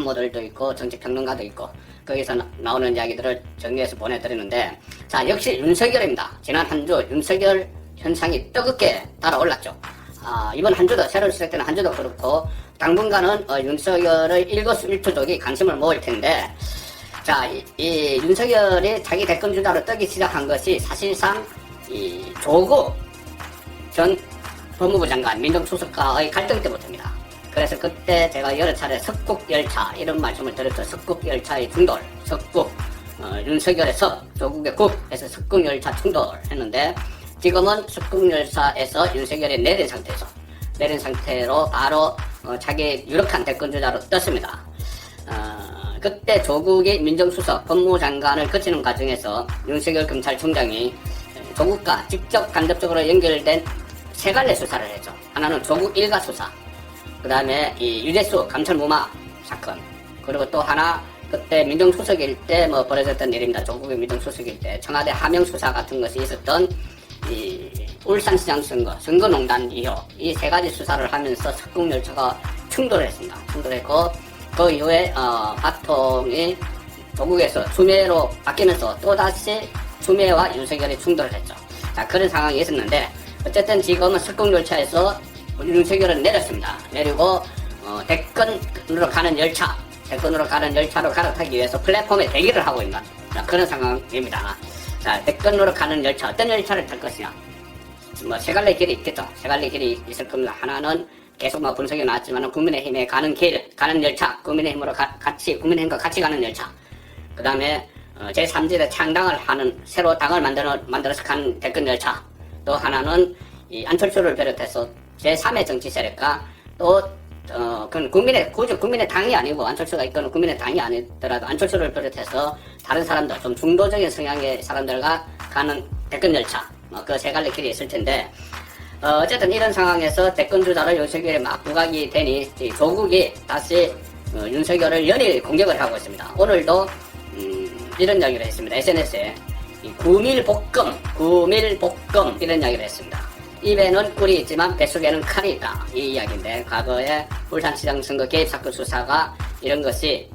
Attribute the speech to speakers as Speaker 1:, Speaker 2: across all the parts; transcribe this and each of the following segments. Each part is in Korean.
Speaker 1: 참모들도 있고 정치평론가도 있고 거기서 나오는 이야기들을 정리해서 보내드리는데, 자, 역시 윤석열입니다. 지난 한 주 윤석열 현상이 뜨겁게 달아올랐죠. 이번 한 주도, 새로 시작되는 한 주도 그렇고 당분간은 윤석열의 일거수일투족이 관심을 모을 텐데, 자, 이 윤석열이 자기 대권주자로 뜨기 시작한 것이 사실상 이 조국 전 법무부 장관 민정수석과의 갈등 때부터입니다. 그래서 그때 제가 여러 차례 석국열차 이런 말씀을 드렸죠. 석국열차의 충돌, 석국, 윤석열의 석, 조국의 국 해서 석국열차 충돌 했는데, 지금은 석국열차에서 윤석열이 내린 상태로 바로 자기 유력한 대권주자로 떴습니다. 그때 조국이 민정수석 법무장관을 거치는 과정에서 윤석열 검찰총장이 조국과 직접 간접적으로 연결된 세 갈래 수사를 했죠. 하나는 조국 일가 수사, 그 다음에 이 유재수 감찰 무마 사건, 그리고 또 하나 그때 민정수석일 때 벌어졌던 일입니다. 조국의 민정수석일 때 청와대 하명 수사 같은 것이 있었던 이 울산시장 선거농단 이후 이 세 가지 수사를 하면서 석국열차가 충돌을 했습니다. 충돌했고 그 이후에 바통이 조국에서 추미애로 바뀌면서 또다시 추미애와 윤석열이 충돌을 했죠. 자, 그런 상황이 있었는데 어쨌든 지금은 석국열차에서 윤석열은 내렸습니다. 내리고 대권으로 가는 열차로 갈아타기 위해서 플랫폼에 대기를 하고 있는 그런 상황입니다. 자, 대권으로 가는 열차, 어떤 열차를 탈 것이냐. 세 갈래 길이 있겠죠. 세 갈래 길이 있을 겁니다. 하나는 계속 분석이 나왔지만 국민의힘에 가는 열차, 국민의힘과 같이 가는 열차. 그 다음에 제3지대 창당을 하는, 새로 당을 만들어서 가는 대권 열차. 또 하나는 이 안철수를 비롯해서 제3의 정치 세력과 또 그건 굳이 국민의 당이 아니고 안철수가 있거나 국민의 당이 아니더라도 안철수를 비롯해서 다른 사람들, 좀 중도적인 성향의 사람들과 가는 대권 열차, 그 세 갈래 길이 있을 텐데, 어쨌든 이런 상황에서 대권주자로 윤석열이 막 부각이 되니 조국이 다시 윤석열을 연일 공격을 하고 있습니다. 오늘도 이런 이야기를 했습니다. SNS에 구밀복금 이런 이야기를 했습니다. 입에는 꿀이 있지만 뱃속에는 칼이 있다, 이 이야기인데, 과거에 울산시장 선거 개입 사건 수사가 이런 것이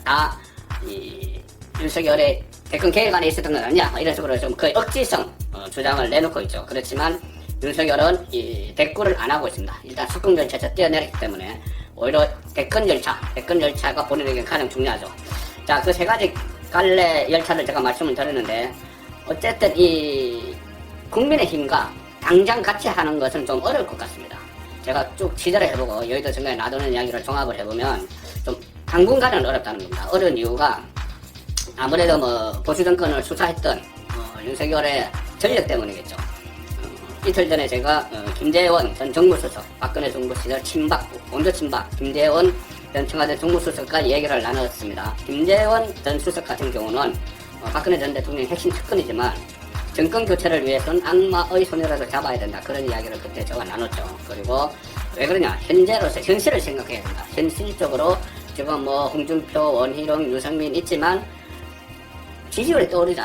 Speaker 1: 다 이 윤석열의 대권 개입 안에 있었던 건 아니냐, 이런 식으로 좀 거의 억지성 주장을 내놓고 있죠. 그렇지만 윤석열은 이 대꾸를 안 하고 있습니다. 일단 석국열차에서 뛰어내렸기 때문에 오히려 대권 열차가 본인에게 가장 중요하죠. 자, 그 세 가지 갈래 열차를 제가 말씀을 드렸는데, 어쨌든 이 국민의힘과 당장 같이 하는 것은 좀 어려울 것 같습니다. 제가 쭉 취재를 해보고 여의도 정가에 놔두는 이야기를 종합을 해보면 좀 당분간은 어렵다는 겁니다. 어려운 이유가 아무래도 보수 정권을 수사했던 윤석열의 전력 때문이겠죠. 이틀 전에 제가 김재원 전 정무수석, 박근혜 정부 시절 원조 친박 김재원 전 청와대 정무수석과 얘기를 나눴습니다. 김재원 전 수석 같은 경우는 박근혜 전 대통령의 핵심 측근이지만 정권 교체를 위해서는 악마의 손이라도 잡아야 된다, 그런 이야기를 그때 제가 나눴죠. 그리고 왜 그러냐, 현재로서 현실을 생각해야 된다. 현실적으로 지금 홍준표, 원희룡, 유승민 있지만 지지율이 떠오르지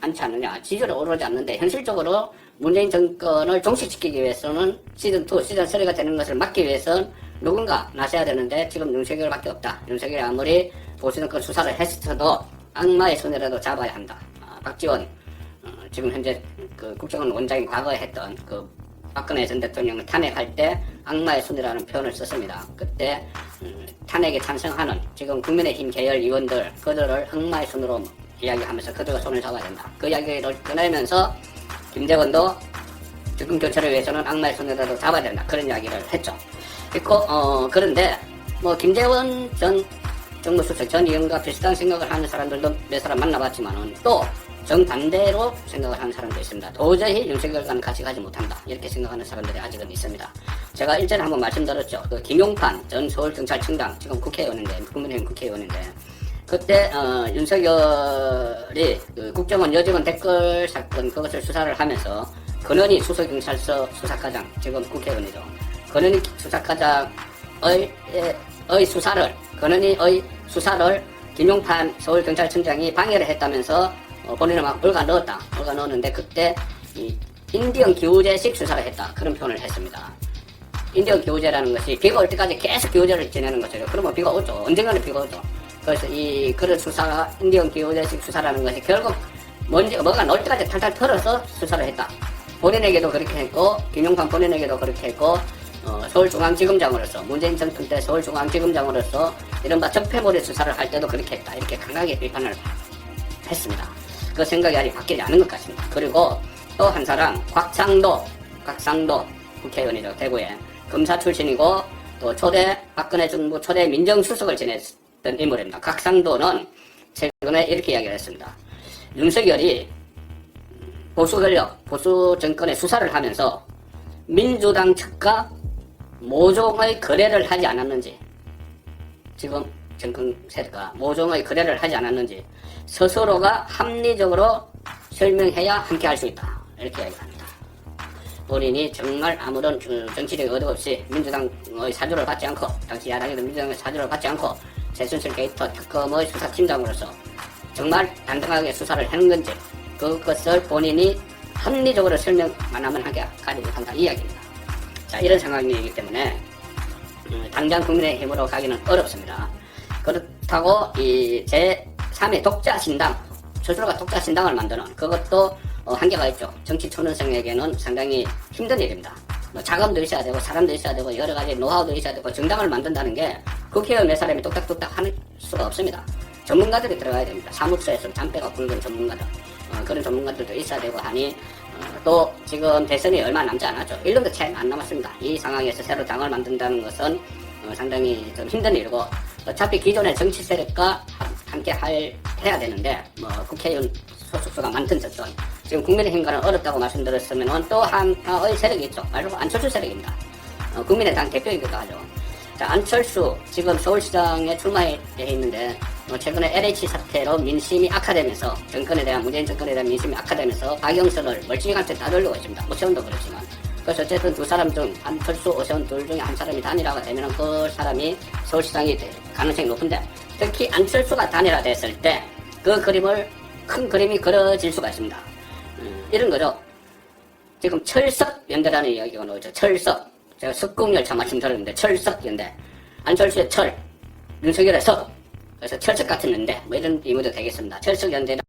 Speaker 1: 않지 않느냐. 지지율이 오르지 않는데 현실적으로 문재인 정권을 종식시키기 위해서는 시즌2, 시즌3가 되는 것을 막기 위해서는 누군가 나서야 되는데 지금 윤석열밖에 없다. 윤석열이 아무리 보수정권 수사를 했어도 악마의 손이라도 잡아야 한다. 박지원 지금 현재 그 국정원 원장이 과거에 했던 그 박근혜 전 대통령을 탄핵할 때 악마의 손이라는 표현을 썼습니다. 그때 탄핵에 찬성하는 지금 국민의힘 계열 의원들, 그들을 악마의 손으로 이야기하면서 그들과 손을 잡아야 된다. 그 이야기를 꺼내면서 김재원도 정권 교체를 위해서는 악마의 손이라도 잡아야 된다, 그런 이야기를 했죠. 그런데 김재원 전 정무수석 전 의원과 비슷한 생각을 하는 사람들도 몇 사람 만나봤지만은 또 정반대로 생각을 하는 사람도 있습니다. 도저히 윤석열과는 같이 가지 못한다, 이렇게 생각하는 사람들이 아직은 있습니다. 제가 일전에 한번 말씀드렸죠. 그 김용판 전 서울경찰청장, 지금 국회의원인데, 국민의힘 국회의원인데, 그때 윤석열이 그 국정원 여직원 댓글 사건 그것을 수사를 하면서 권은희 수서경찰서 수사과장, 지금 국회의원이죠. 권은희 수사과장의 권은희의 수사를 김용판 서울경찰청장이 방해를 했다면서 본인은 막 올가 넣었는데, 그때 이 인디언 기우제식 수사를 했다, 그런 표현을 했습니다. 인디언 기호제라는 것이 비가 올 때까지 계속 기호제를 지내는 거죠. 그러면 비가 오죠. 언젠가는 비가 오죠. 그래서 그런 수사가, 인디언 기호제식 수사라는 것이 결국 뭐가 나올 때까지 탈탈 털어서 수사를 했다. 본인에게도 그렇게 했고, 김용판 본인에게도 그렇게 했고, 서울중앙지검장으로서, 문재인 정권 때 서울중앙지검장으로서 이른바 적폐몰이 수사를 할 때도 그렇게 했다. 이렇게 강하게 비판을 했습니다. 그 생각이 아직 바뀌지 않은 것 같습니다. 그리고 또 한 사람, 곽상도 국회의원이죠. 대구에. 검사 출신이고, 또 박근혜 정부 초대 민정수석을 지냈던 인물입니다. 곽상도는 최근에 이렇게 이야기를 했습니다. 윤석열이 보수 권력, 보수 정권의 수사를 하면서 민주당 측과 모종의 거래를 하지 않았는지, 지금 정권 세대가 모종의 거래를 하지 않았는지 스스로가 합리적으로 설명해야 함께 할 수 있다. 이렇게 이야기합니다. 본인이 정말 아무런 정치적 의도 없이 민주당의 사주를 받지 않고, 당시 야당에도 민주당의 사주를 받지 않고 최순실 게이트 특검의 수사팀장으로서 정말 단단하게 수사를 하는 건지, 그것을 본인이 합리적으로 설명만 하면 가지 못한다, 이 이야기입니다. 자, 이런 상황이기 때문에 당장 국민의힘으로 가기는 어렵습니다. 그렇다고 이 제3의 독자신당, 스스로가 독자신당을 만드는 그것도 한계가 있죠. 정치 초년생에게는 상당히 힘든 일입니다. 뭐 자금도 있어야 되고 사람도 있어야 되고 여러 가지 노하우도 있어야 되고, 정당을 만든다는 게 국회의원 몇 사람이 뚝딱뚝딱 할 수가 없습니다. 전문가들이 들어가야 됩니다. 사무처에서 잔뼈가 굵은 전문가들, 그런 전문가들도 있어야 되고 하니, 또 지금 대선이 얼마 남지 않았죠. 1년도 채 안 남았습니다. 이 상황에서 새로 당을 만든다는 것은 상당히 좀 힘든 일이고, 어차피 기존의 정치 세력과 함께 해야 되는데, 뭐 국회의원 소속수가 많든 적든 지금 국민의힘과는 어렵다고 말씀드렸으면 또 하나의 세력이 있죠. 바로 안철수 세력입니다. 국민의당 대표이기도 하죠. 자, 안철수 지금 서울시장에 출마해 있는데, 최근에 LH 사태로 민심이 악화되면서, 문재인 정권에 대한 민심이 악화되면서 박영선을 멀쩡한테 따돌리고 있습니다. 오세훈도 그렇지만. 그래서 어쨌든 두 사람 중 안철수, 오세훈 둘 중에 한 사람이 단일화가 되면 그 사람이 서울시장이 될 가능성이 높은데, 특히 안철수가 단일화됐을 때 그 큰 그림이 그려질 수가 있습니다. 이런 거죠. 지금 철석연대라는 이야기가 나오죠. 철석. 제가 석궁열차 마침 들었는데, 철석연대. 안철수의 철, 윤석열의 석. 그래서 철석 같은 연대, 뭐 이런 의미도 되겠습니다. 철석연대는